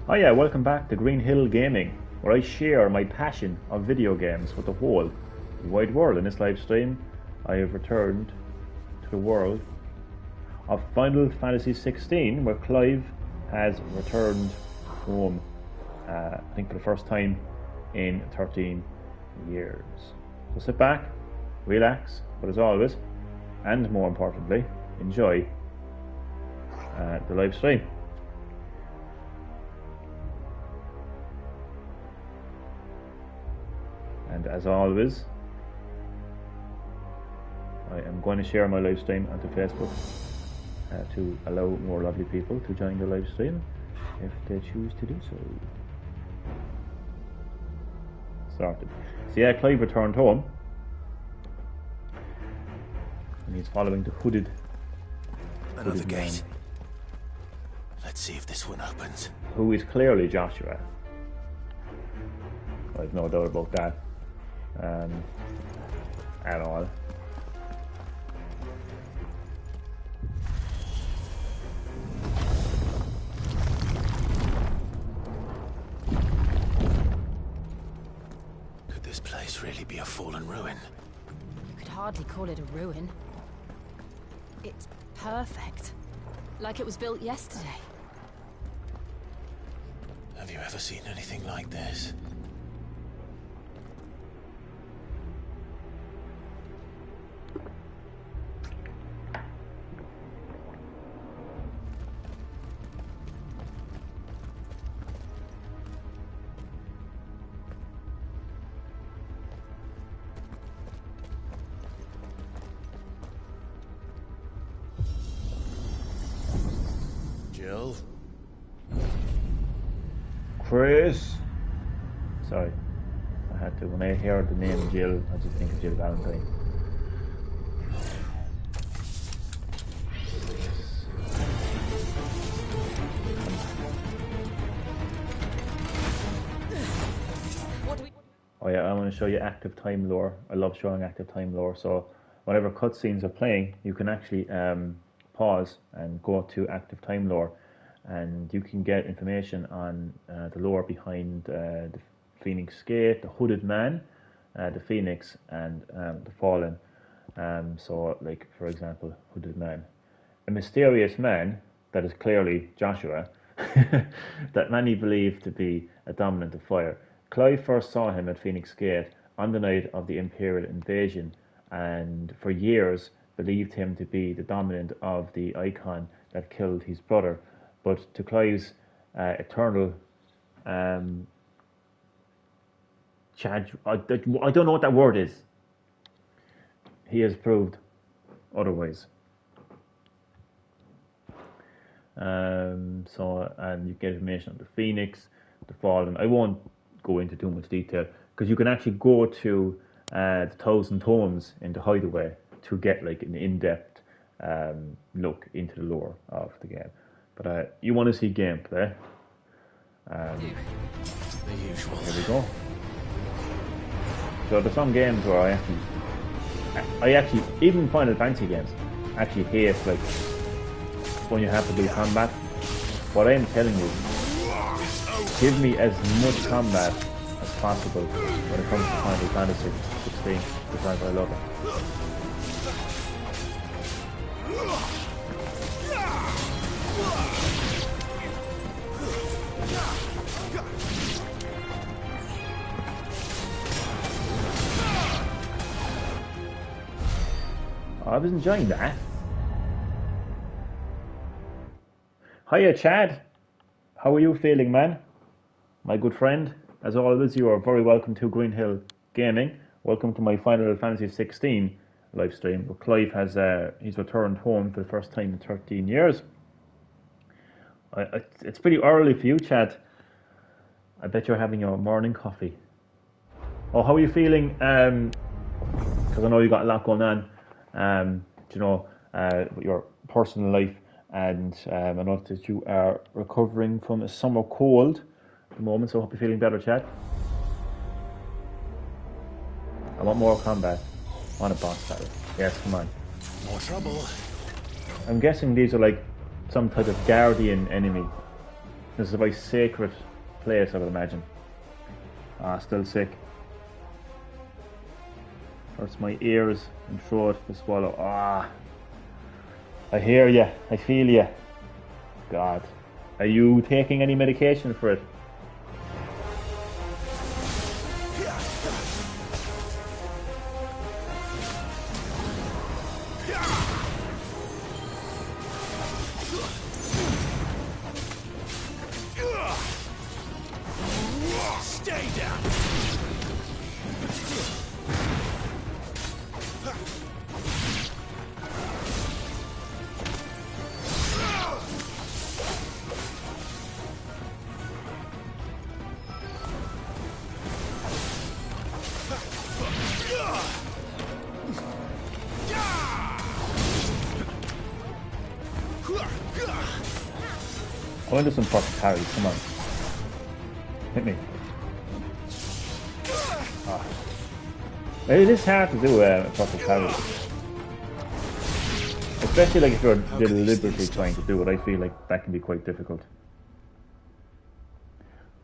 Oh yeah, welcome back to Green Hill Gaming, where I share my passion of video games with the whole wide world. In this live stream, I have returned to the world of Final Fantasy XVI, where Clive has returned home, I think for the first time in 13 years. So sit back, relax, but as always, and more importantly, enjoy the live stream. And as always, I am going to share my live stream onto Facebook to allow more lovely people to join the live stream if they choose to do so. Started. So yeah, Clive returned home, and he's following the hooded Another gate. man, Let's see if this one opens. who is clearly Joshua. I've no doubt about that at all. Could this place really be a fallen ruin? You could hardly call it a ruin. It's perfect. Like it was built yesterday. Have you ever seen anything like this? Jill? Chris? Sorry, I had to. When I heard the name Jill, I just think of Jill Valentine. Oh yeah, I want to show you active time lore. I love showing active time lore. So whenever cutscenes are playing, you can actually pause and go to active time lore, and you can get information on the lore behind the Phoenix Gate, the Hooded Man, the Phoenix, and the Fallen. So, like for example, Hooded Man, a mysterious man that is clearly Joshua, that many believe to be a dominant of fire. Clive first saw him at Phoenix Gate on the night of the Imperial invasion, and for years believed him to be the dominant of the icon that killed his brother. But to Clive's eternal I don't know what that word is. He has proved otherwise. So, and you get information on the Phoenix, the Fallen. I won't go into too much detail because you can actually go to the Thousand Tomes in the Hideaway to get like an in-depth look into the lore of the game. But you want to see gameplay? The usual. Here we go. So there's some games where I actually even Final Fantasy games actually hate like when you have to do combat. What I am telling you, give me as much combat as possible when it comes to Final Fantasy 16 because I love it. I was enjoying that. Hiya, Chad. How are you feeling, man? My good friend. As always, you are very welcome to Green Hill Gaming. Welcome to my Final Fantasy 16 live stream. Where Clive has he's returned home for the first time in 13 years. It's pretty early for you, Chad. I bet you're having your morning coffee. Oh, how are you feeling? Because I know you got a lot going on. With your personal life, and I know that you are recovering from a summer cold at the moment, so I hope you're feeling better, Chad. I want more combat. I want a boss battle. Yes, come on. More trouble. I'm guessing these are like some type of guardian enemy. This is a very sacred place, I would imagine. Ah, still sick. Hurts my ears and throat to swallow. Ah, I hear you. I feel you. God, are you taking any medication for it? Stay down. I want to do some proper parries, come on. Hit me. Ah. It is hard to do a proper parry. Especially like if you're deliberately trying to do it, I feel like that can be quite difficult.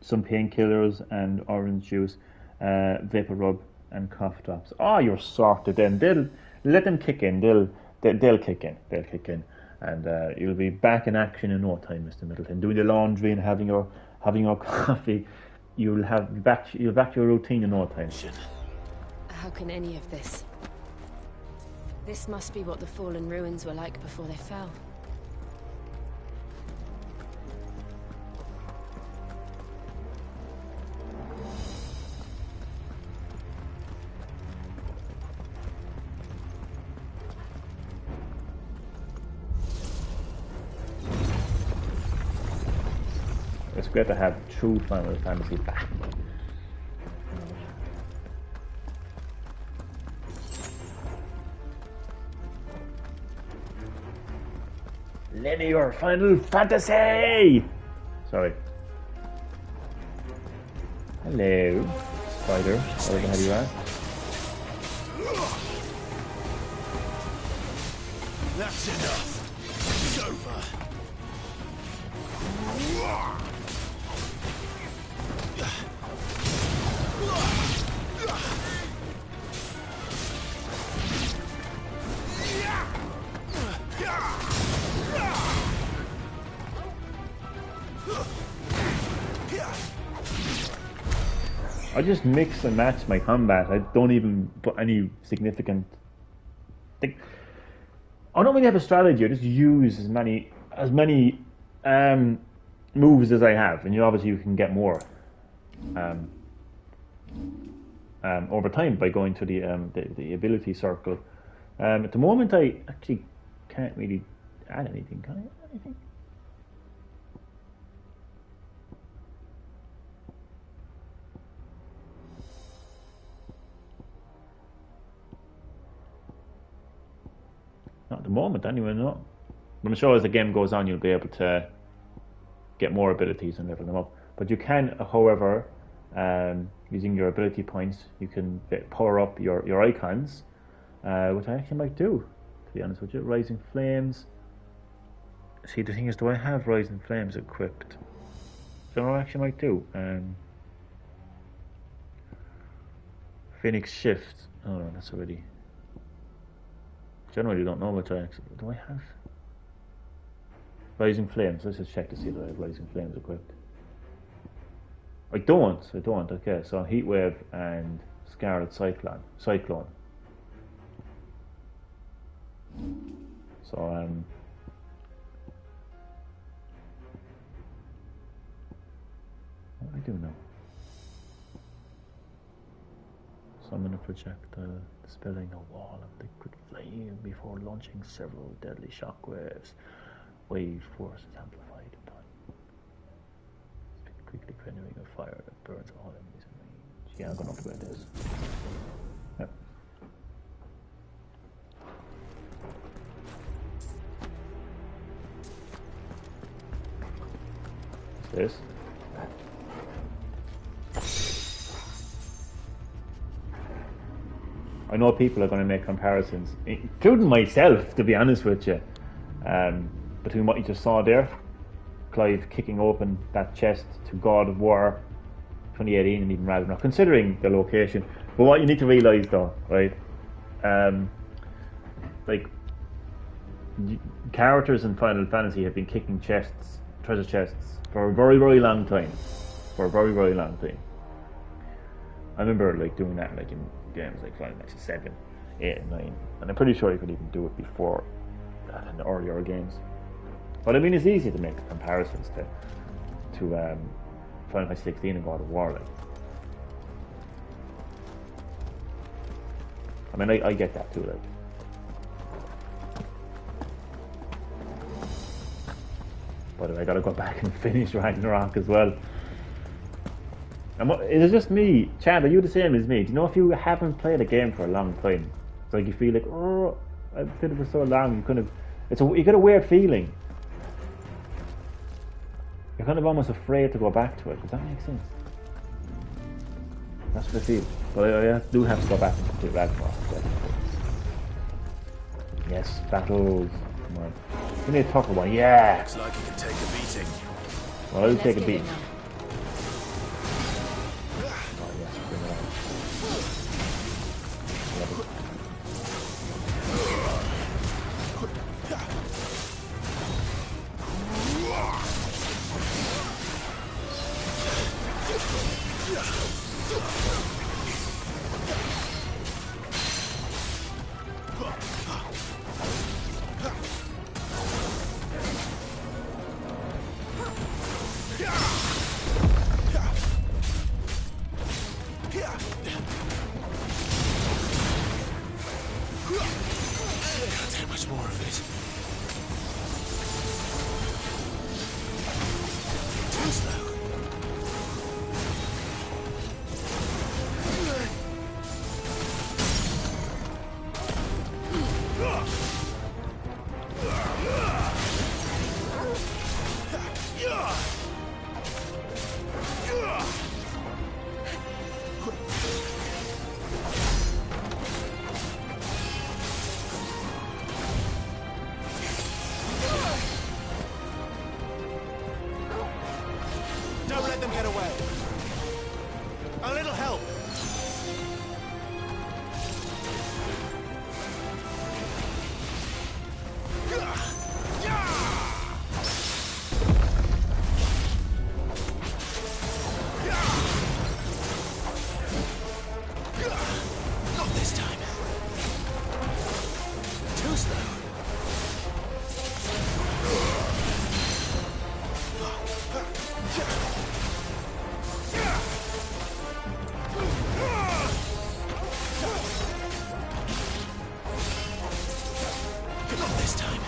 Some painkillers and orange juice, vapor rub and cough drops. Oh, you're sorted then. They'll let them kick in. They'll kick in. They'll kick in. And you'll be back in action in no time, Mr. Middleton. Doing the laundry and having your coffee. You'll back to your routine in no time. How can any of this? This must be what the fallen ruins were like before they fell. It's great to have true Final Fantasy back. Linear Final Fantasy! Sorry. Hello, spider. Where the hell you at? That's enough. It's over. I just mix and match my combat. I don't even put any significant thing. I don't really have a strategy. I just use as many moves as I have, and obviously you can get more over time by going to the ability circle. At the moment, I actually can't really add anything. Can I add anything? Not at the moment, anyway, no. But I'm sure as the game goes on, you'll be able to get more abilities and level them up. But you can, however, using your ability points, you can power up your icons, which I actually might do, to be honest with you. Rising Flames. See, the thing is, do I have Rising Flames equipped? So I actually might do. Phoenix Shift. Oh no, that's already... Generally don't know what I actually... Do I have? Rising Flames. Let's just check to see if I have Rising Flames equipped. I don't. Okay, so Heatwave and Scarlet Cyclone. So, what do I do now? So I'm going to project dispelling a wall of liquid flame before launching several deadly shockwaves. Wave force is amplified in time. Quickly rendering a fire that burns all enemies in range. Yeah, I'm going to upgrade this. Yep. What's this? I know people are going to make comparisons, including myself, to be honest with you, between what you just saw there Clive kicking open that chest to God of War 2018 and even Ragnarok, considering the location. But what you need to realise though, right? Like, characters in Final Fantasy have been kicking treasure chests, for a very, very long time. For a very, very long time. I remember like doing that like in games like Final Fantasy 7, 8 and 9. And I'm pretty sure you could even do it before that in the earlier games. But I mean, it's easy to make comparisons to Final Fantasy 16 and God of War. Like, I mean, I get that too. Like, but I gotta go back and finish Ragnarok as well. And is it just me, Chad? Are you the same as me? Do you know if you haven't played a game for a long time, it's like you feel like, oh, I've played it for so long. You get a weird feeling. You're kind of almost afraid to go back to it. Does that make sense? That's what I feel. But I do have to go back and complete Ragnarok. Yes, battles. Come on. Give me a tougher one. Yeah. Looks like you can take a beating. Well, I'll Let's take a give beat. it now. Oh, yes, bring it on. Love it. Can't take much more of it. Too slow. Don't let them get away. A little help. Not this time. Too slow. Not this time.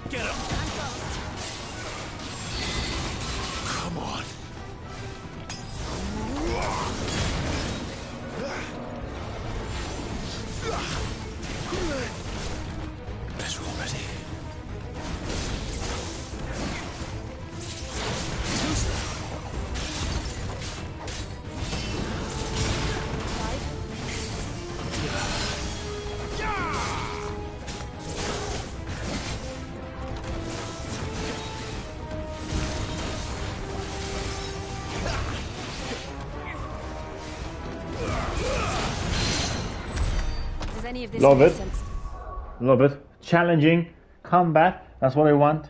Get up. Come on. Better already. Too slow. Does any of this Love make it. sense? Love it. Challenging combat. That's what I want.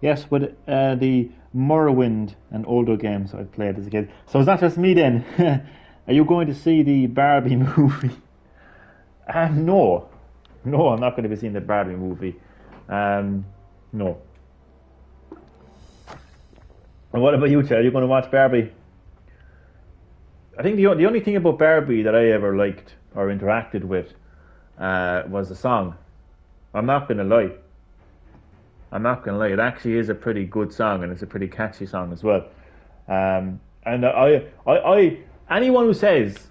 Yes, with the Morrowind and older games I've played as a kid. So it's not just me then. Are you going to see the Barbie movie? No. No, I'm not going to be seeing the Barbie movie. No. And what about you, Chad? Are you going to watch Barbie? I think the only thing about Barbie that I ever liked or interacted with was the song. I'm not going to lie. It actually is a pretty good song, and it's a pretty catchy song as well. And I anyone who says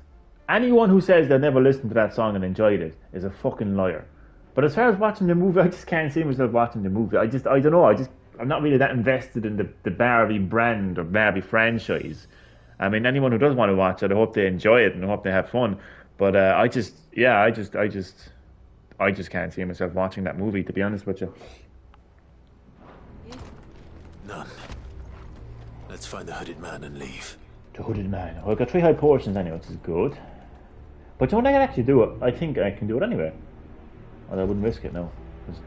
Anyone who says they'll never listen to that song and enjoyed it is a fucking liar. But as far as watching the movie, I just can't see myself watching the movie. I don't know. I'm not really that invested in the Barbie brand or Barbie franchise. I mean, anyone who does want to watch it, I hope they enjoy it and I hope they have fun. But I just can't see myself watching that movie, to be honest with you. None. Let's find the hooded man and leave. The hooded man. Well, I've got 3 high potions anyway, which is good. But you know what, I can actually do it. I think I can do it anyway. Or I wouldn't risk it, no.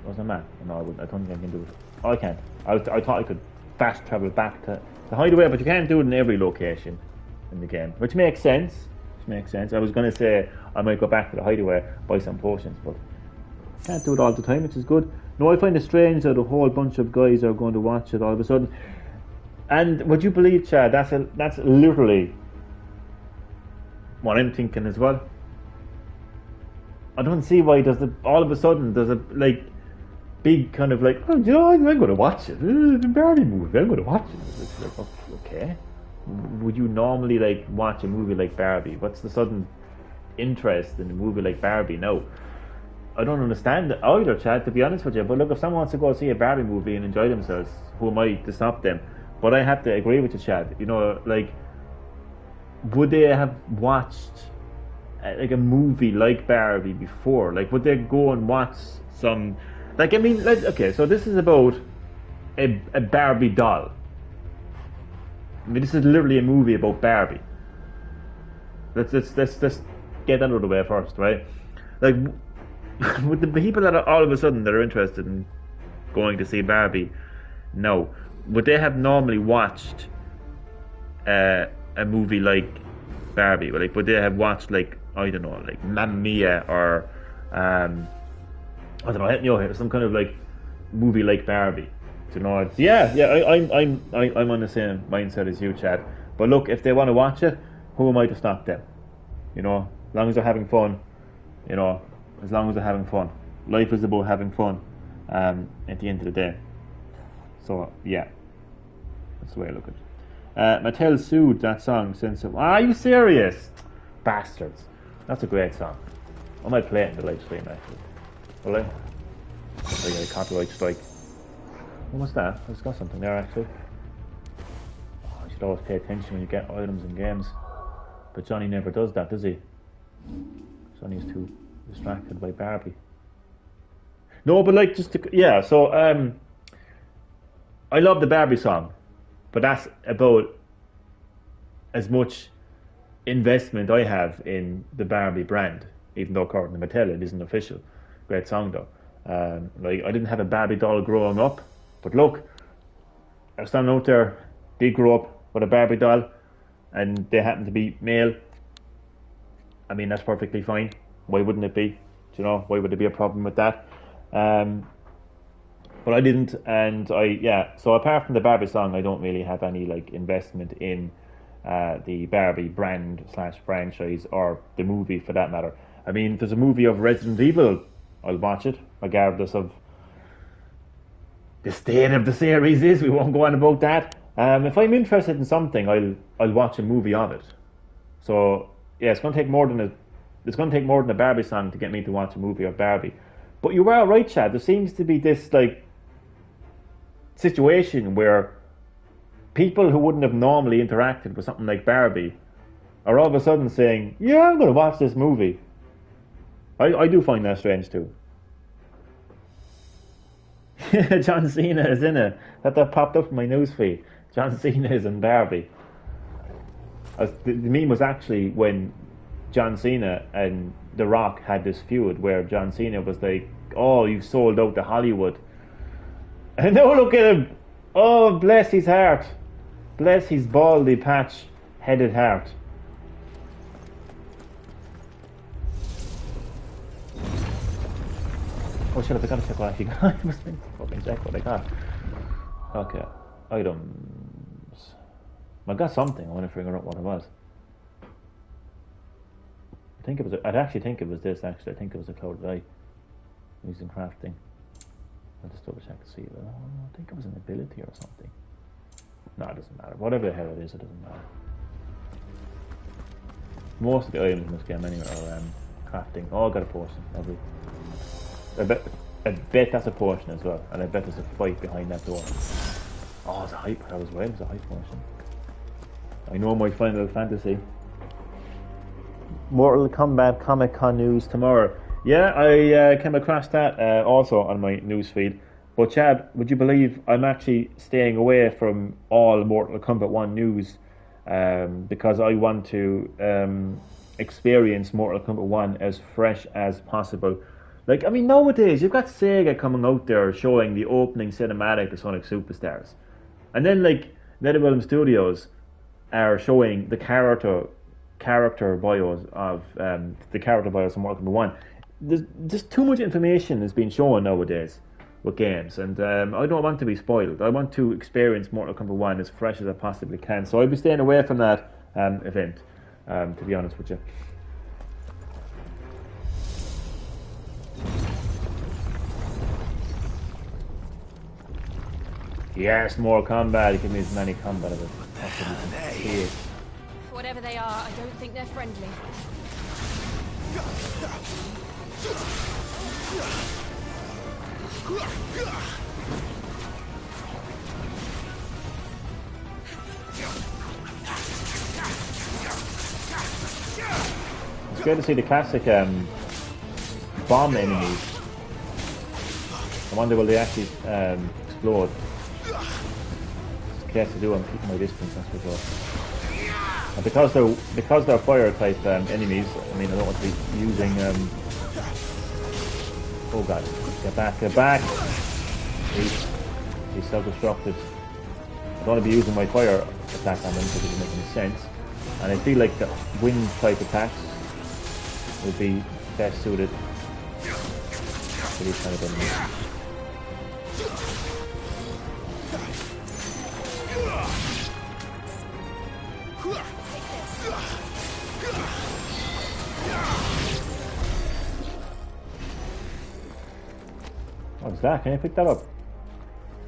Was I mad? No, I wouldn't. I don't think I can do it. Oh, I can't. I thought I could fast travel back to the hideaway, but you can't do it in every location in the game, which makes sense. I was going to say I might go back to the hideaway, buy some potions, but can't do it all the time, which is good. No, I find it strange that a whole bunch of guys are going to watch it all of a sudden. And would you believe, Chad, that's literally what I'm thinking as well. I don't see why all of a sudden there's a like big kind of like, oh, you know, I'm going to watch it. The Barbie movie, I'm going to watch it. It's like, okay. Would you normally like watch a movie like Barbie? What's the sudden interest in a movie like Barbie? No, I don't understand it either, Chad, to be honest with you. But look, if someone wants to go see a Barbie movie and enjoy themselves, who am I to stop them? But I have to agree with you, Chad. You know, like, would they have watched like a movie like Barbie before? Like, would they go and watch some? Like, I mean, okay, so this is about a Barbie doll. I mean, this is literally a movie about Barbie. Let's get that out of the way first, right? Like, with the people that are all of a sudden that are interested in going to see Barbie, no, would they have normally watched a movie like Barbie? Like, would they have watched, like, I don't know, like Mamma Mia or I don't know, help me out here, some kind of like movie like Barbie? You know, I'm on the same mindset as you, Chad. But look, if they want to watch it, who am I to stop them? You know, as long as they're having fun. You know, as long as they're having fun. Life is about having fun. At the end of the day. So yeah, that's the way I look at it. Mattel sued that song since. Are you serious, bastards? That's a great song. I might play it in the live stream actually. Will I? I get a copyright strike. What's that? I just got something there actually. Oh, you should always pay attention when you get items in games. But Johnny never does that, does he? Johnny's too distracted by Barbie. No, but like so I love the Barbie song, but that's about as much investment I have in the Barbie brand, even though according to Mattel it isn't official. Great song though. Like, I didn't have a Barbie doll growing up. But look, if someone out there did grow up with a Barbie doll and they happen to be male, I mean, that's perfectly fine. Why wouldn't it be? Do you know, why would there be a problem with that? But I didn't, and so apart from the Barbie song, I don't really have any like investment in the Barbie brand / franchise or the movie for that matter. I mean, if there's a movie of Resident Evil, I'll watch it, regardless of the state of the series is. We won't go on about that. If I'm interested in something, I'll watch a movie of it. So yeah, it's going to take more than a Barbie song to get me to watch a movie of Barbie. But you were right, Chad. There seems to be this like situation where people who wouldn't have normally interacted with something like Barbie are all of a sudden saying, "Yeah, I'm going to watch this movie." I do find that strange too. John Cena is in it. That popped up in my newsfeed. John Cena is in Barbie. The meme was actually when John Cena and The Rock had this feud where John Cena was like, "Oh, you've sold out to Hollywood." And now look at him. Oh, bless his heart. Bless his baldy patch-headed heart. Oh shit, I forgot to check what I actually got. I must fucking check what I got. Okay, items. I got something, I want to figure out what it was. I'd actually think it was this, actually. I think it was a cloud eye using crafting. I'll just double check to see. I think it was an ability or something. No, it doesn't matter. Whatever the hell it is, it doesn't matter. Most of the items in this game anyway are crafting. All got a potion. Lovely. I bet that's a potion as well, and I bet there's a fight behind that door. Oh, it's a hype. I was right. It's a hype potion. I know my Final Fantasy. Mortal Kombat Comic Con news tomorrow. Yeah, I came across that also on my news feed. But Chad, would you believe I'm actually staying away from all Mortal Kombat 1 news because I want to experience Mortal Kombat 1 as fresh as possible. Like, I mean, nowadays you've got Sega coming out there showing the opening cinematic to Sonic Superstars. And then, like, NetherRealm Studios are showing the character bios of the character bios from Mortal Kombat 1. There's just too much information is being shown nowadays with games, and I don't want to be spoiled. I want to experience Mortal Kombat 1 as fresh as I possibly can. So I'll be staying away from that event, to be honest with you. Yes, more combat. Give me as many combat of it. Whatever they are, I don't think they're friendly. It's good to see the classic bomb enemies. I wonder will they actually explode. Yes, I do. I'm keeping my distance, that's for sure. And because they're fire type enemies, I mean I don't want to be using. Oh god! Get back! Get back! He's self-destructed. I don't want to be using my fire attack on them because it doesn't make any sense. And I feel like the wind type attacks would be best suited for these kind of enemies. What's that? Can you pick that up?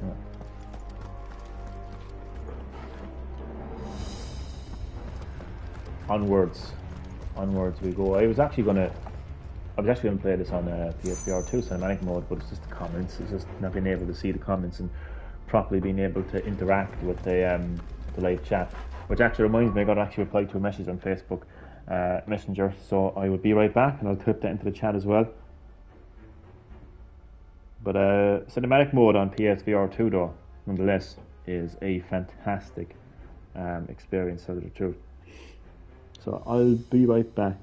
No. Onwards we go. I was actually gonna play this on PSVR 2 cinematic mode, but it's just the comments. It's just not being able to see the comments and properly being able to interact with the live chat. Which actually reminds me, I got to actually reply to a message on Facebook Messenger. So I will be right back, and I'll type that into the chat as well. But cinematic mode on PSVR 2 though, nonetheless, is a fantastic experience, to tell the truth. So I'll be right back.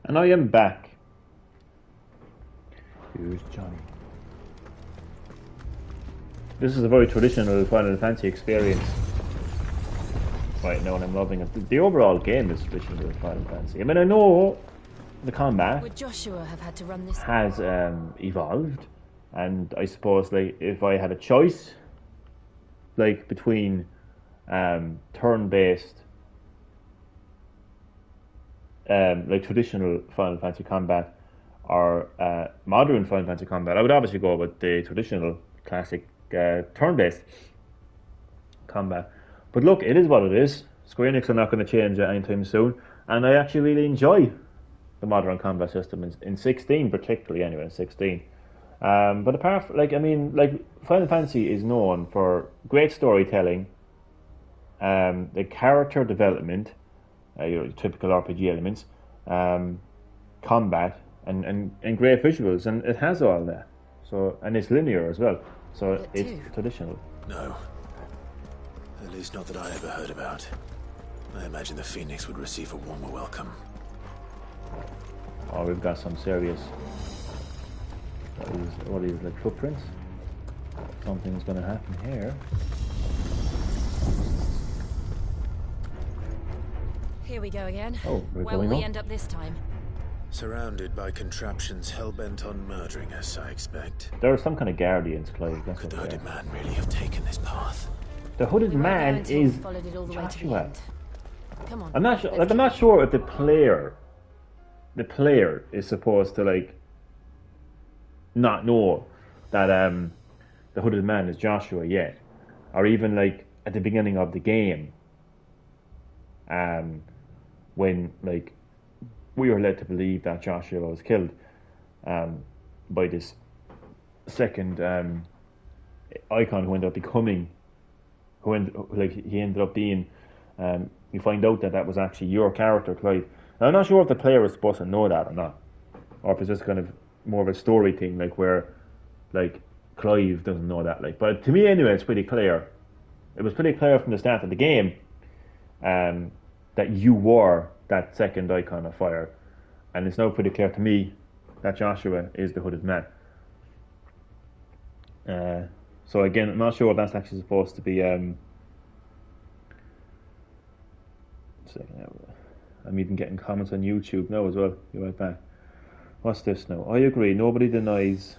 And I am back. Here's Johnny. This is a very traditional Final Fantasy experience right now, and I'm loving it. The overall game is traditional Final Fantasy. I mean, I know the combat Would Joshua have had to run this? has evolved, and I suppose like if I had a choice, like between turn-based, like traditional Final Fantasy combat or modern Final Fantasy combat, I would obviously go with the traditional classic turn-based combat. But look, it is what it is. Square Enix are not going to change it anytime soon, and I actually really enjoy the modern combat system in 16, particularly anyway, in 16. But apart from, like, I mean, like, Final Fantasy is known for great storytelling, the character development, typical RPG elements, combat, and great visuals, and it has all that. So, and it's linear as well, so But it's two. traditional. No. At least not that I ever heard about. I imagine the Phoenix would receive a warmer welcome. Oh, we've got some serious. What is like footprints? Something's going to happen here. Here we go again. Oh, we're Where will going we up. end up this time? Surrounded by contraptions hell-bent on murdering us, I expect. There are some kind of guardians, Clive. That's Could the what they hooded are. man really have taken this path? The hooded We won't know man until we is followed it all the way to the Joshua. end. Come on. I'm not sure. let's Like, I'm keep not sure if the player is supposed to like not know that the hooded man is Joshua yet, or even like at the beginning of the game, when like we were led to believe that Joshua was killed by this second icon who ended up becoming, he ended up being. You find out that that was actually your character, Clive. Now, I'm not sure if the player is supposed to know that or not, or if it's just kind of more of a story thing, like where, like, Clive doesn't know that. Like, but to me, anyway, it's pretty clear. It was pretty clear from the start of the game that you were that second icon of fire, and it's now pretty clear to me that Joshua is the hooded man. So again, I'm not sure if that's actually supposed to be. I'm even getting comments on YouTube now as well. Be right back. What's this now? I agree. Nobody denies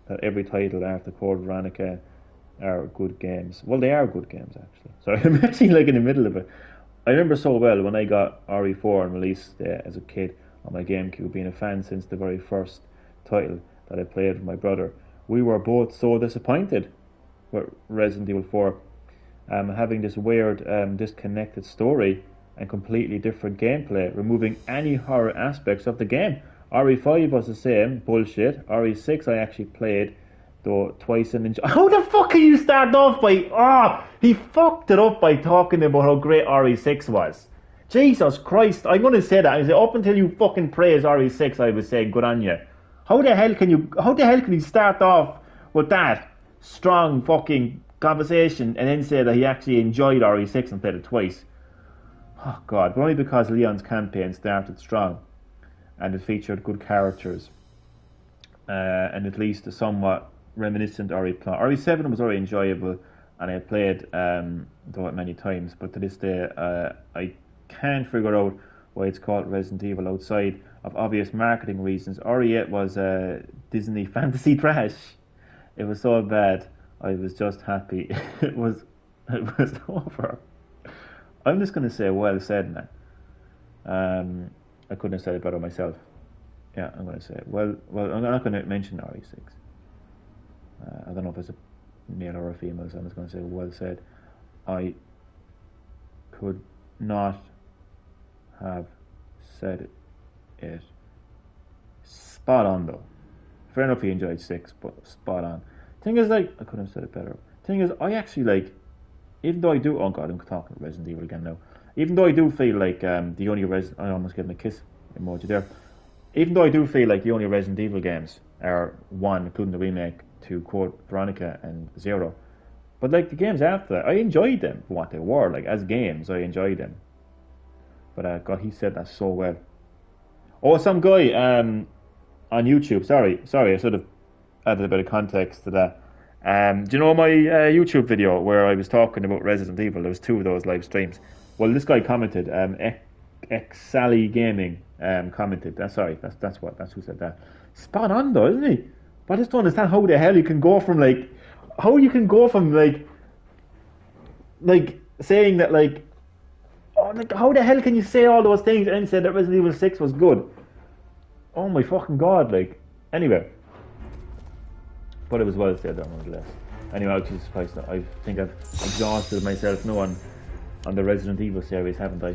that every title after Code Veronica are good games. Well, they are good games actually. Sorry, I'm actually like in the middle of it. I remember so well when I got RE4 and released as a kid on my GameCube, being a fan since the very first title that I played with my brother. We were both so disappointed with Resident Evil 4, having this weird, disconnected story and completely different gameplay, removing any horror aspects of the game. RE5 was the same, bullshit. RE6 I actually played, though twice and enjoyed. How the fuck can you start off by, he fucked it up by talking about how great RE6 was. Jesus Christ, I'm going to say that. I say, up until you fucking praise RE6, I would say, good on you. How the hell can you start off with that strong fucking conversation and then say that he actually enjoyed RE6 and played it twice? Oh God, but only because Leon's campaign started strong and it featured good characters and at least a somewhat reminiscent RE plot. RE7 was already enjoyable and I played though it many times, but to this day I can't figure out why it's called Resident Evil outside of obvious marketing reasons. RE8 was Disney fantasy trash. It was so bad I was just happy it was over. I'm just going to say well said, man. I couldn't have said it better myself. Yeah, I'm going to say it. Well, I'm not going to mention RE6. I don't know if it's a male or a female, so I'm just going to say well said. I could not have said it. Spot on, though. Fair enough, he enjoyed 6, but spot on. Thing is, like, I couldn't have said it better. Thing is, I actually like. Even though I do, oh God, I'm talking Resident Evil again now. Even though I do feel like the only I almost gave him a kiss emoji there. Even though I do feel like the only Resident Evil games are 1, including the remake, to quote Veronica, and 0. But like the games after that, I enjoyed them for what they were. Like as games, I enjoyed them. But God, he said that so well. Oh, some guy on YouTube. Sorry, I should have added a bit of context to that. Do you know my YouTube video where I was talking about Resident Evil? There was two of those live streams. Well, this guy commented. XVI Gaming commented. That's who said that. Spot on though, isn't he? But I just don't understand how the hell you can go from saying that oh, how the hell can you say all those things and say that Resident Evil 6 was good? Oh my fucking god, anyway. But it was well said nonetheless. Anyway, I'm actually surprised that I think I've exhausted myself now on the Resident Evil series, haven't I?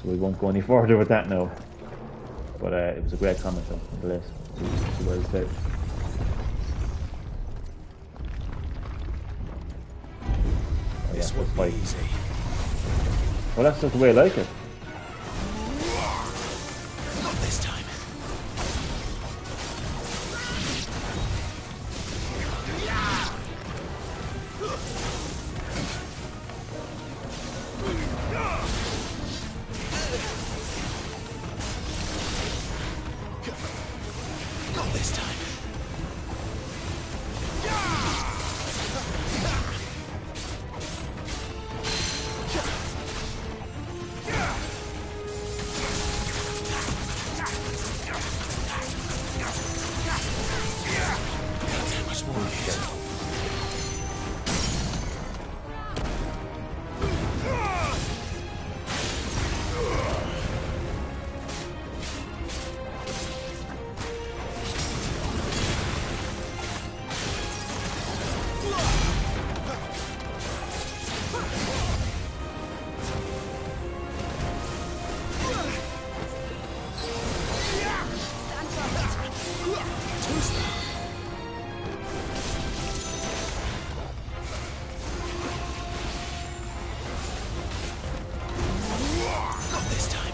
So we won't go any further with that now. But it was a great comment though, nonetheless. It was well said. Oh, This won't be easy. Well, that's just the way I like it. Not this time. Not this time.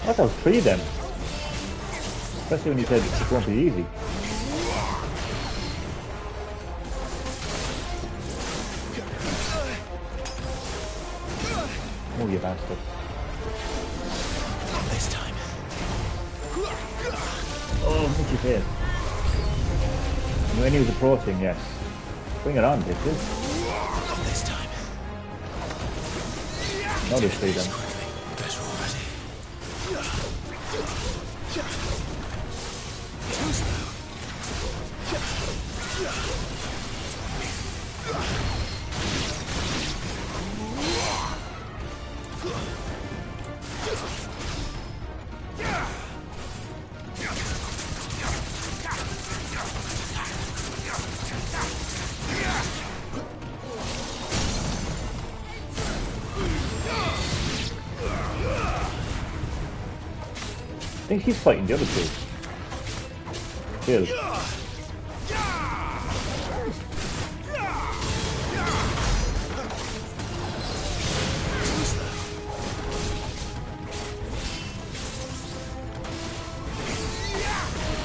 I thought that was three then. Especially when you said it won't be easy. Oh, you bastard. Not this time. Oh, hit your face. And when he was approaching, yes. Bring it on, bitches. Not this time. No, there's three then. Better already. I think he's fighting the other two. Kill.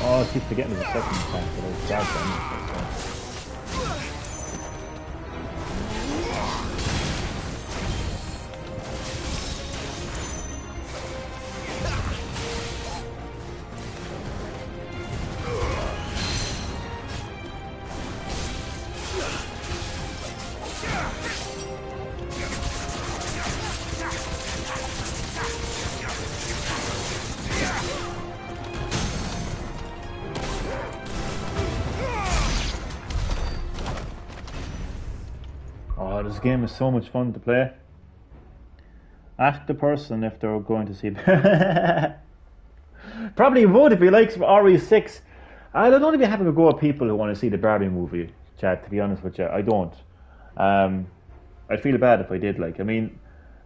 Oh, I keep forgetting there's a second attack, but I was bad then. Oh, this game is so much fun to play. Ask the person if they're going to see it. Probably would if he likes RE6. I don't want to be having a go at people who want to see the Barbie movie, Chad, to be honest with you. I don't. I'd feel bad if I did. I mean,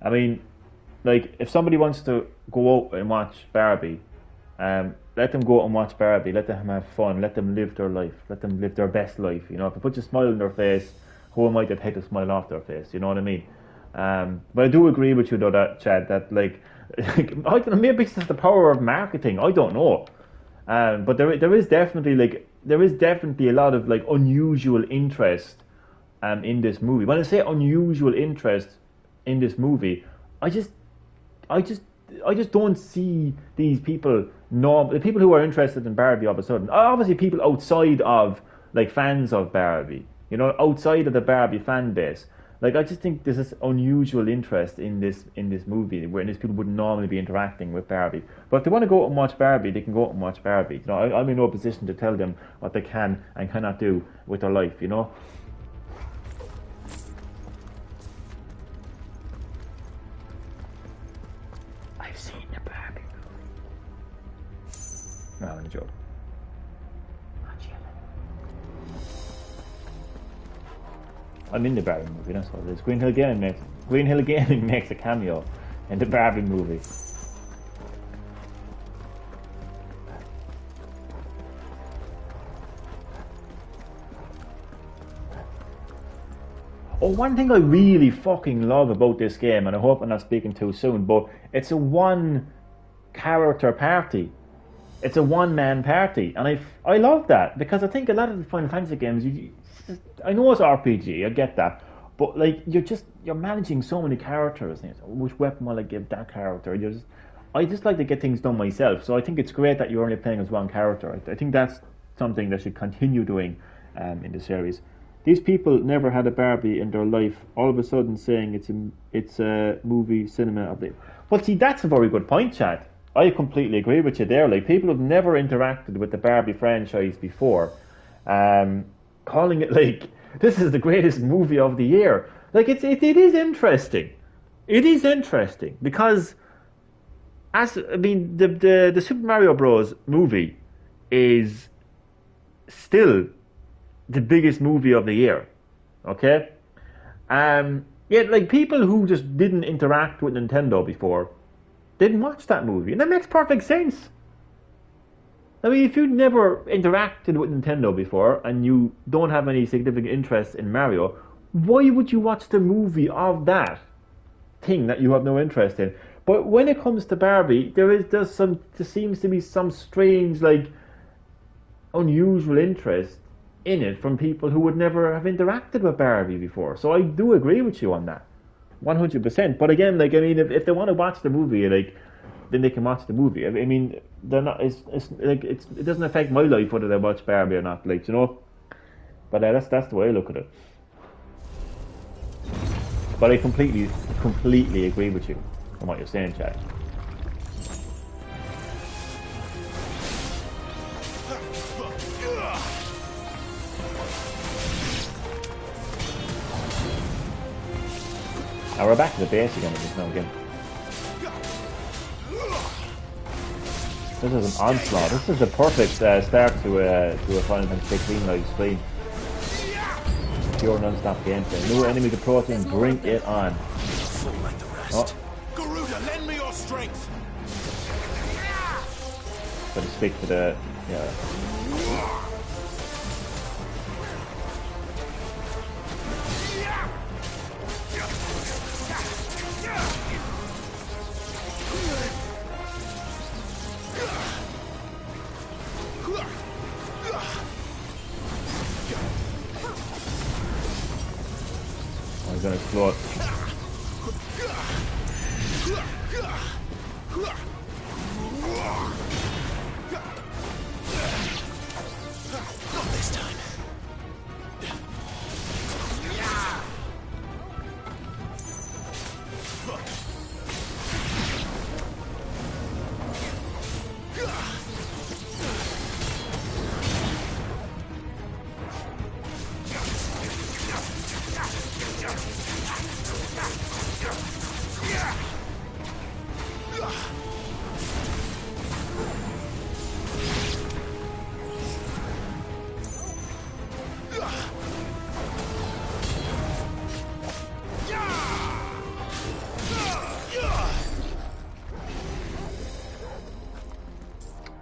if somebody wants to go out and watch Barbie, let them go out and watch Barbie. Let them have fun. Let them live their life. Let them live their best life. You know, if it puts a smile on their face, who am I to take the smile off their face? You know what I mean? But I do agree with you though, that Chad, that I don't know, maybe it's just the power of marketing. I don't know. But there is definitely a lot of unusual interest in this movie. When I say unusual interest in this movie, I just I just don't see these people. No, the people who are interested in Barbie all of a sudden, obviously people outside of like fans of Barbie, outside of the Barbie fan base. Like I just think there's this unusual interest in this movie where these people wouldn't normally be interacting with Barbie. But if they want to go out and watch Barbie, they can go out and watch Barbie. I'm in no position to tell them what they can and cannot do with their life. I've seen the Barbie movie. No, I'm a joke. I'm in the Barbie movie, that's what it is. Green Hill Gaming makes a cameo in the Barbie movie. Oh, one thing I really fucking love about this game, and I hope I'm not speaking too soon, but it's a one character party. It's a one-man party, and I love that, because I think a lot of the Final Fantasy games, I know it's RPG, I get that, but like you're managing so many characters. Which weapon will I give that character? I just like to get things done myself, so I think it's great that you're only playing as one character. I think that's something they should continue doing in the series. These people never had a Barbie in their life. All of a sudden, saying it's a movie cinema of the. Well, see, that's a very good point, Chad. I completely agree with you there. Like, people have never interacted with the Barbie franchise before, calling it like this is the greatest movie of the year. Like, it is interesting. It is interesting because, the Super Mario Bros. Movie is still the biggest movie of the year. Okay, yet like people who just didn't interact with Nintendo before didn't watch that movie, and that makes perfect sense. I mean, if you'd never interacted with Nintendo before and you don't have any significant interest in Mario, why would you watch the movie of that thing that you have no interest in? But when it comes to Barbie, there seems to be some strange, like, unusual interest in it from people who would never have interacted with Barbie before. So I do agree with you on that, 100%. But again, like, I mean, if they want to watch the movie, like, then they can watch the movie. I mean, they're not. It doesn't affect my life whether they watch Barbie or not. Like, But that's the way I look at it. But I completely agree with you on what you're saying, Chad. Now we're back to the base again. This is an onslaught. This is the perfect start to a Final Fantasy 16 live stream. Pure non-stop gameplay. New enemies approaching. Bring it on. Like the rest. Garuda, lend me your strength. Gotta stick to the I'm gonna explode. Not this time.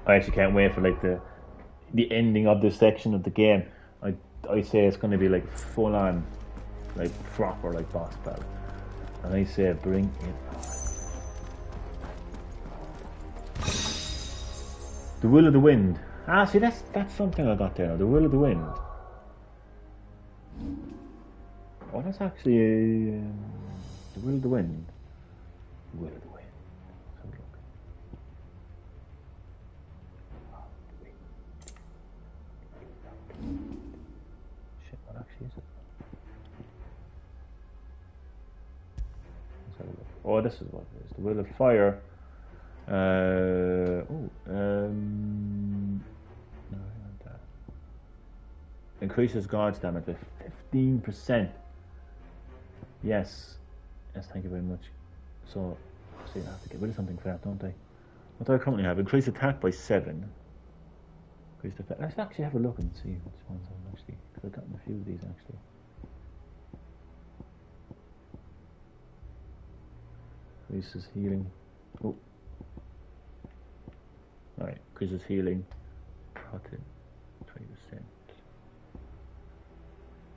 I actually can't wait for like the ending of this section of the game. I say it's going to be like full on, like proper like boss battle, and I say bring it on. The Will of the Wind. See, that's something I got there now. The Will of the Wind. Oh, that's actually the Will of the Wind. Will of the Wind. Oh, this is what it is. The Will of Fire. No, I want that. Increases God's damage by 15%. Yes. Yes, thank you very much. So, I have to get rid of something for that, don't I? What do I currently have? Increased attack by 7. Increased effect. Let's actually have a look and see which ones I've actually. Because I've gotten a few of these actually. Increases healing. Oh. Alright, increases healing. Protect 20%.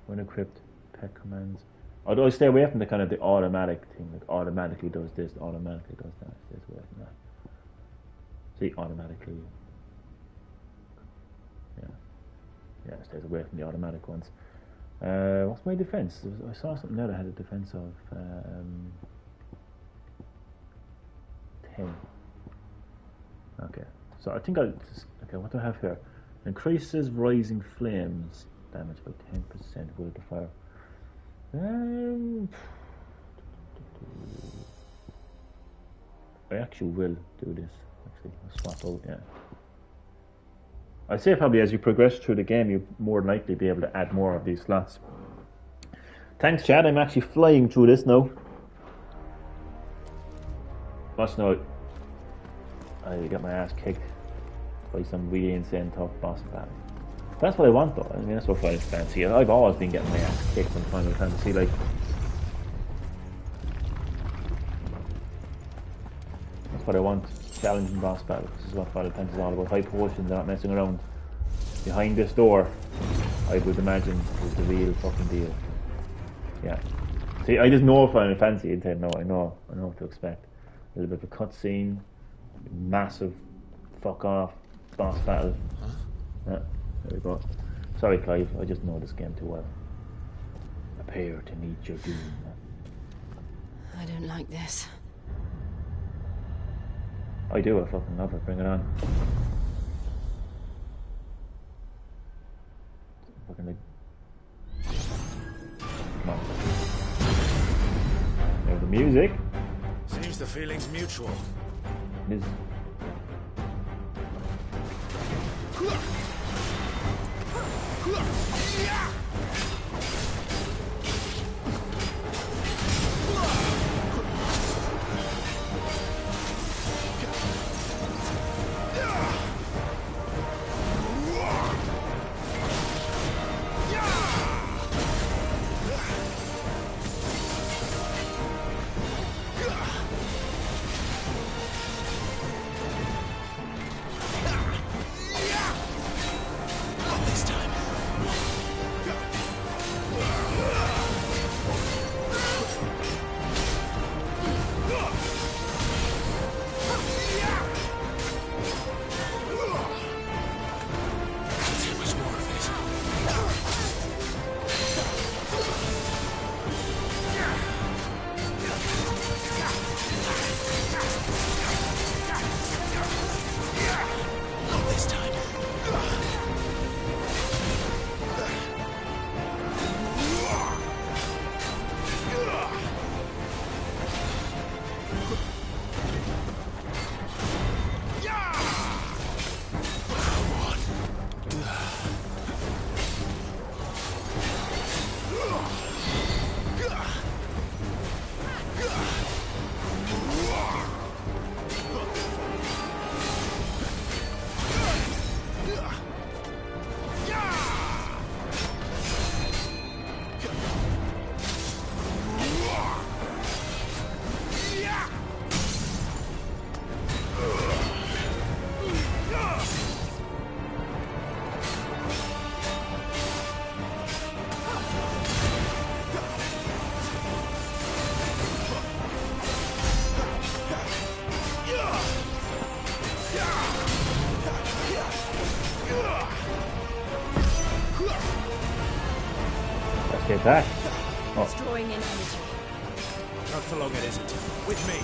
When equipped, pet commands. Although I stay away from the kind of the automatic thing, like automatically does this, automatically does that. Stays away from that. See, automatically. Yeah, stays away from the automatic ones. What's my defense? I saw something there that had a defense of 10. Okay, so I think I'll just, okay, what do I have here? Increases rising flames damage by 10% with the fire. I actually will do this. Actually, I'll swap out, yeah. I'd say probably as you progress through the game, you'll more than likely be able to add more of these slots. Thanks, Chad. I'm actually flying through this now. Must know I got my ass kicked by some really insane tough boss battle. That's what I want, though. I mean, that's what Final Fantasy is. I've always been getting my ass kicked in Final Fantasy. Like, that's what I want. Challenging boss battles. This is what Final Fantasy is all about. High potions, not messing around. Behind this door, I would imagine, is the real fucking deal. Yeah. See, I just know Final Fantasy and said, no, I know what to expect. A little bit of a cutscene, massive fuck off boss battle. Yeah, there we go. Sorry, Clive, I just know this game too well. Prepare to meet your doom. I don't like this. I do, I fucking love it, bring it on. Fucking like... Come on. There's the music. Seems the feeling's mutual. It is. Get back. Oh. It's drawing in energy. Not for long it isn't. With me.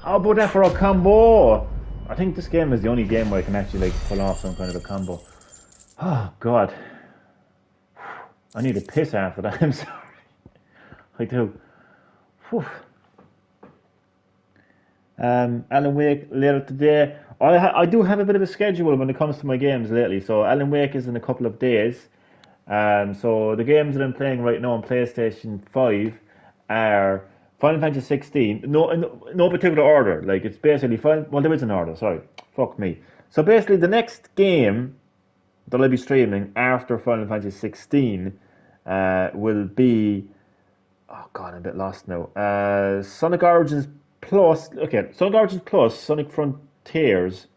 How about that for a combo? I think this game is the only game where I can actually like pull off some kind of a combo. Oh god. I need a piss after that, I'm sorry. I do. Whew. Alan Wake later today. I do have a bit of a schedule when it comes to my games lately. So Alan Wake is in a couple of days. So the games that I'm playing right now on PlayStation 5 are Final Fantasy 16. No, in no particular order. Like it's basically well, there is an order. Sorry, fuck me. So basically, the next game that I'll be streaming after Final Fantasy 16 will be. Oh god, I'm a bit lost now. Sonic Origins Plus. Okay, Sonic Origins Plus, Sonic Frontiers,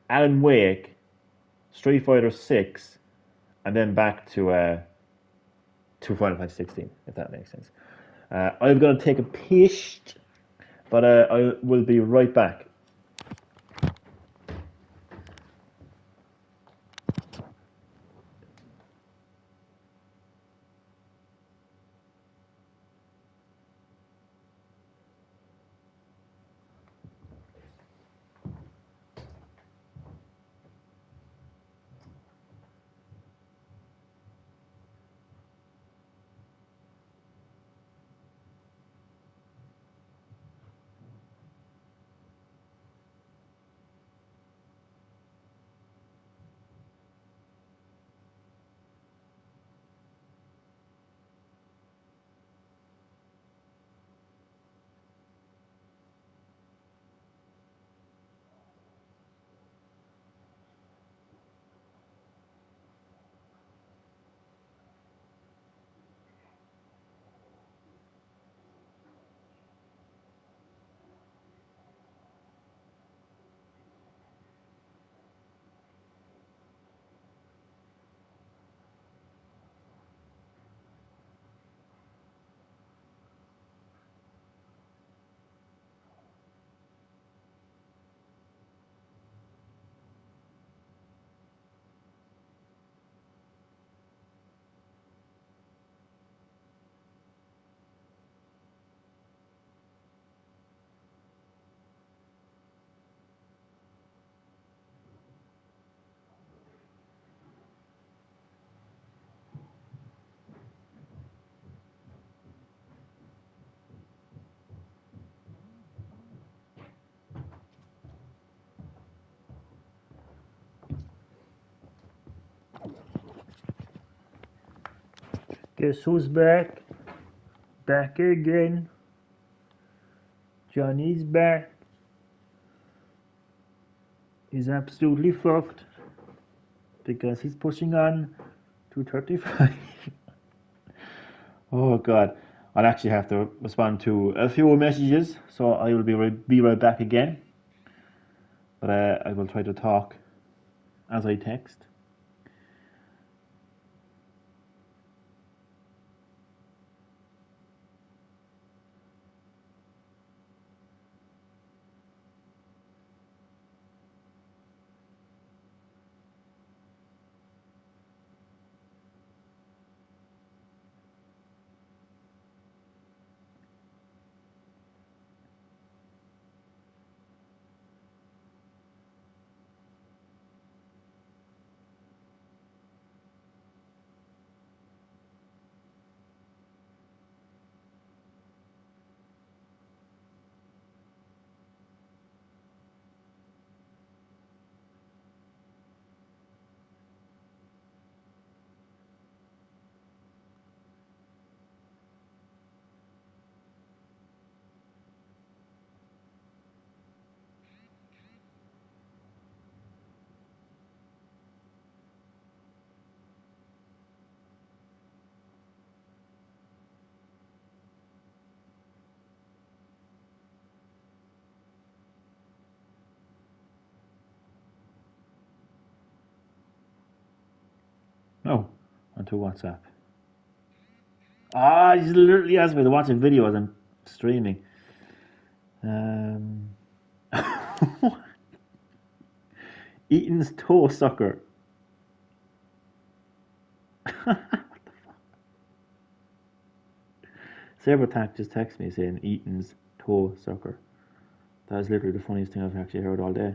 Alan Wake, Street Fighter 6, and then back to Final Fantasy 16, if that makes sense. I'm going to take a piss, but I will be right back. Guess who's back? Back again. Johnny's back. He's absolutely fucked because he's pushing on 235. Oh god, I'll actually have to respond to a few messages, so I will be right back again. But I will try to talk as I text. Oh, onto WhatsApp. Ah, he's literally asked me to watch a video as I'm streaming. Um, Eaton's toe sucker. Sabertac just texted me saying Eaton's toe sucker. That's literally the funniest thing I've actually heard all day.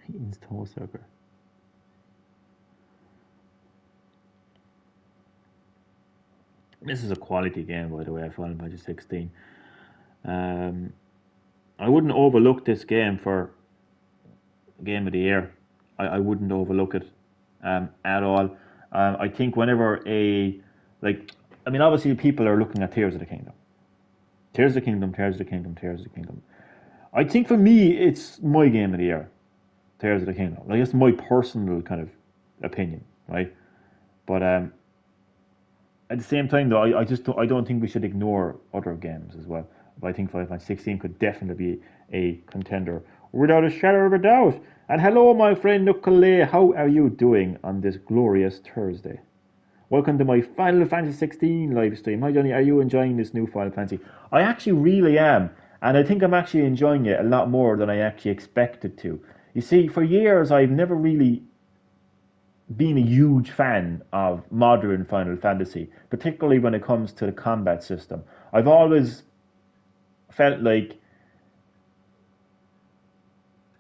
Eaton's toe sucker. This is a quality game, by the way, Final Fantasy 16. I wouldn't overlook this game for Game of the Year. I wouldn't overlook it at all. I think whenever obviously people are looking at Tears of the Kingdom. Tears of the Kingdom, Tears of the Kingdom, Tears of the Kingdom. I think for me, it's my Game of the Year, Tears of the Kingdom. Like, it's my personal kind of opinion, right? But at the same time, though, I don't think we should ignore other games as well. But I think Final Fantasy 16 could definitely be a contender without a shadow of a doubt. And hello, my friend Nicole, how are you doing on this glorious Thursday? Welcome to my Final Fantasy 16 live stream. Hi, Johnny, are you enjoying this new Final Fantasy? I actually really am, and I think I'm actually enjoying it a lot more than I actually expected to. You see, for years, I've never really been a huge fan of modern Final Fantasy, particularly when it comes to the combat system. I've always felt like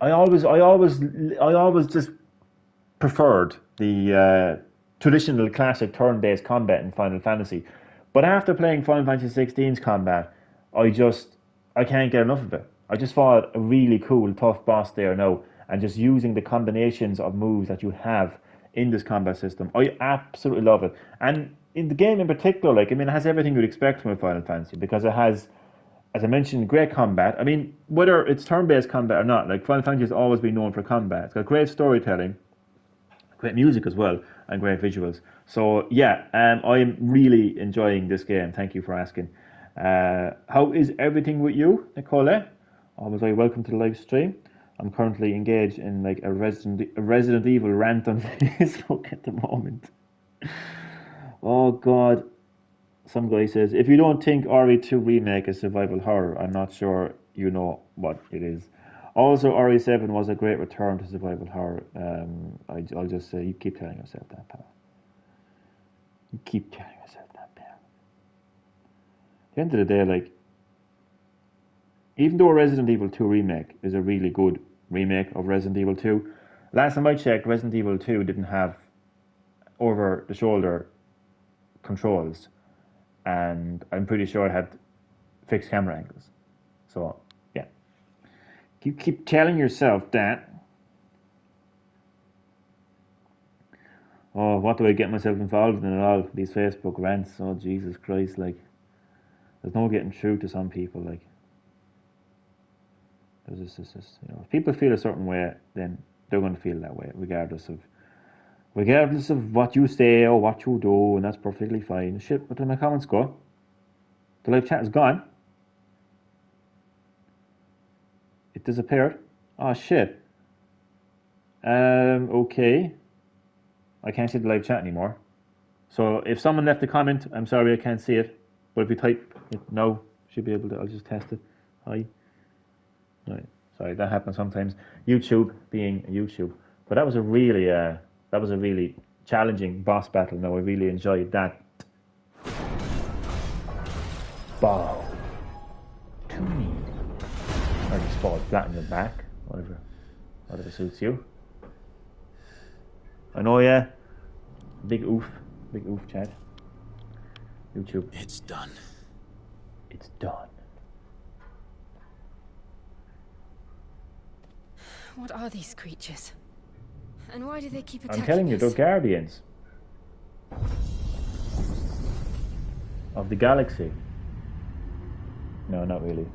I always just preferred the traditional classic turn-based combat in Final Fantasy. But after playing Final Fantasy 16's combat, I can't get enough of it. I just fought a really cool, tough boss there now, and just using the combinations of moves that you have in this combat system, I absolutely love it. And in the game in particular, it has everything you'd expect from a Final Fantasy, because it has, as I mentioned, great combat. I mean, whether it's turn-based combat or not, Final Fantasy has always been known for combat. It's got great storytelling, great music as well, and great visuals. So yeah, I'm really enjoying this game. Thank you for asking. How is everything with you, Nicole? Always very welcome to the live stream. I'm currently engaged in a Resident Evil rant on Facebook at the moment. Oh God. Some guy says, if you don't think RE2 remake is survival horror, I'm not sure you know what it is. Also, RE7 was a great return to survival horror. I'll just say, you keep telling yourself that, pal. You keep telling yourself that, pal. At the end of the day, even though Resident Evil 2 remake is a really good remake of Resident Evil 2, last time I checked, Resident Evil 2 didn't have over-the-shoulder controls. And I'm pretty sure it had fixed camera angles. So, yeah. You keep telling yourself that. Oh, what do I get myself involved in at all? These Facebook rants. Oh, Jesus Christ, there's no getting through to some people, There's this, if people feel a certain way, then they're going to feel that way, regardless of what you say or what you do, and that's perfectly fine. Shit, where did my comments go? The live chat is gone. It disappeared. Oh shit. Okay. I can't see the live chat anymore. So if someone left a comment, I'm sorry I can't see it. But if you type it now, should be able to. I'll just test it. Hi. Right. Sorry, that happens sometimes. YouTube being YouTube. But that was a really challenging boss battle. Now I really enjoyed that. Bow to me. Or just fall flat on your back. Whatever suits you. I know, yeah. Big oof, Chad. YouTube. It's done. It's done. What are these creatures? And why do they keep attacking I'm telling you, us? they're guardians of the galaxy. No, not really.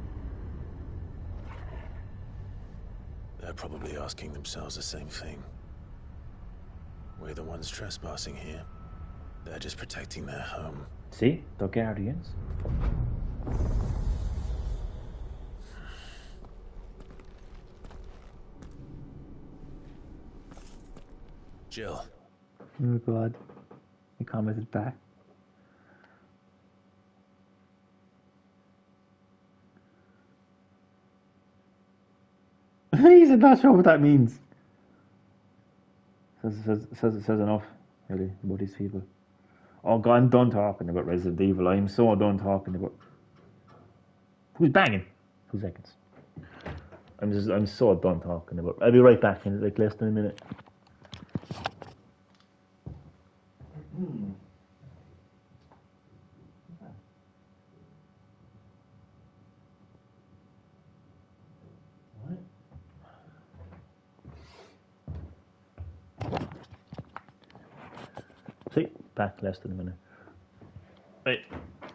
They're probably asking themselves the same thing. We're the ones trespassing here. They're just protecting their home. See? They're guardians. Jill. Oh God. He commented back. He's not sure what that means. Says enough, really, about these people. Oh God, I'm done talking about Resident Evil. I'm so done talking about. Who's banging? 2 seconds. I'm so done talking about. I'll be right back in like less than a minute. See, back less than a minute. Right.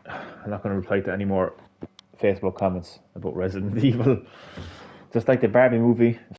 I'm not going to reply to any more Facebook comments about Resident Evil. Just like the Barbie movie,